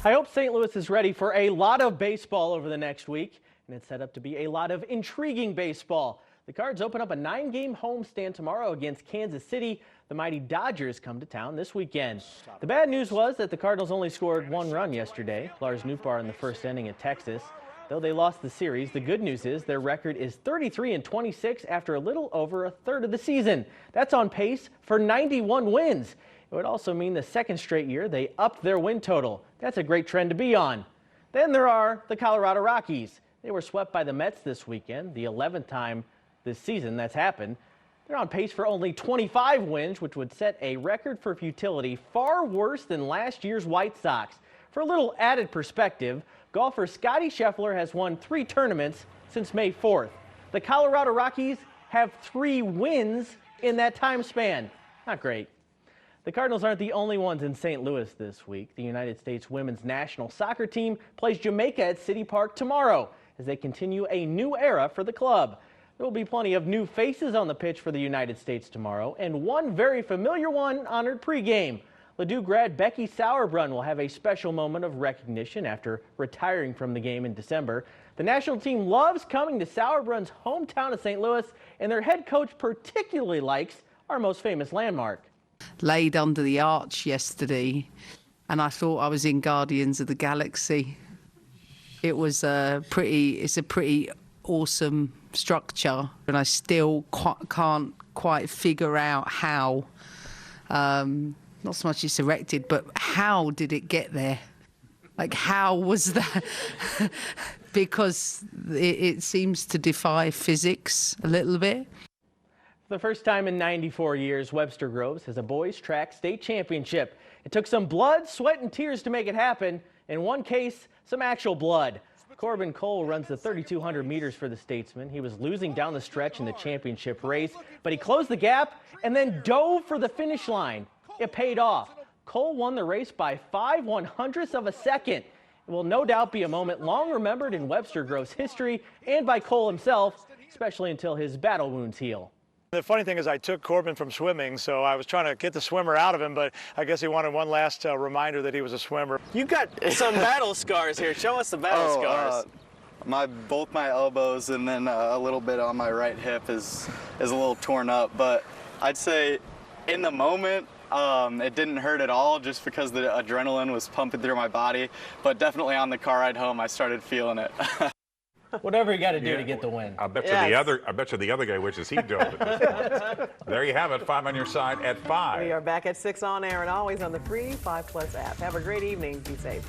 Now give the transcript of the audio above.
I hope St. Louis is ready for a lot of baseball over the next week, and it's set up to be a lot of intriguing baseball. The Cards open up a 9-game homestand tomorrow against Kansas City. The mighty Dodgers come to town this weekend. The bad news was that the Cardinals only scored 1 run yesterday. Lars Nootbaar in the first inning at Texas. Though they lost the series, the good news is their record is 33-26 after a little over a third of the season. That's on pace for 91 wins. It would also mean the second straight year they upped their win total. That's a great trend to be on. Then there are the Colorado Rockies. They were swept by the Mets this weekend, the 11th time this season that's happened. They're on pace for only 25 wins, which would set a record for futility far worse than last year's White Sox. For a little added perspective, golfer Scotty Scheffler has won 3 tournaments since May 4th. The Colorado Rockies have 3 wins in that time span. Not great. The Cardinals aren't the only ones in St. Louis this week. The United States women's national soccer team plays Jamaica at City Park tomorrow as they continue a new era for the club. There will be plenty of new faces on the pitch for the United States tomorrow, and one very familiar one honored pregame. Ladue grad Becky Sauerbrunn will have a special moment of recognition after retiring from the game in December. The national team loves coming to Sauerbrunn's hometown of St. Louis, and their head coach particularly likes our most famous landmark. Laid under the arch yesterday, and I thought I was in Guardians of the Galaxy. It was it's a pretty awesome structure, and I still can't quite figure out how, not so much it's erected, but how did it get there? Like, how was that? Because it seems to defy physics a little bit. For the first time in 94 years, Webster Groves has a boys track state championship. It took some blood, sweat, and tears to make it happen. In one case, some actual blood. Corbin Cole runs the 3,200 meters for the Statesman. He was losing down the stretch in the championship race, but he closed the gap and then dove for the finish line. It paid off. Cole won the race by 5/100ths of a second. It will no doubt be a moment long remembered in Webster Groves history and by Cole himself, especially until his battle wounds heal. The funny thing is I took Corbin from swimming, so I was trying to get the swimmer out of him, but I guess he wanted one last reminder that he was a swimmer. You got some battle scars here. Show us the battle scars. Both my elbows and then a little bit on my right hip is a little torn up, but I'd say in the moment it didn't hurt at all just because the adrenaline was pumping through my body, but definitely on the car ride home I started feeling it. Whatever you got to do to get the win. I bet you the other guy wishes he dove at this point. There you have it. 5 on your side at 5. We are back at 6 on air and always on the free 5+ app. Have a great evening. Be safe.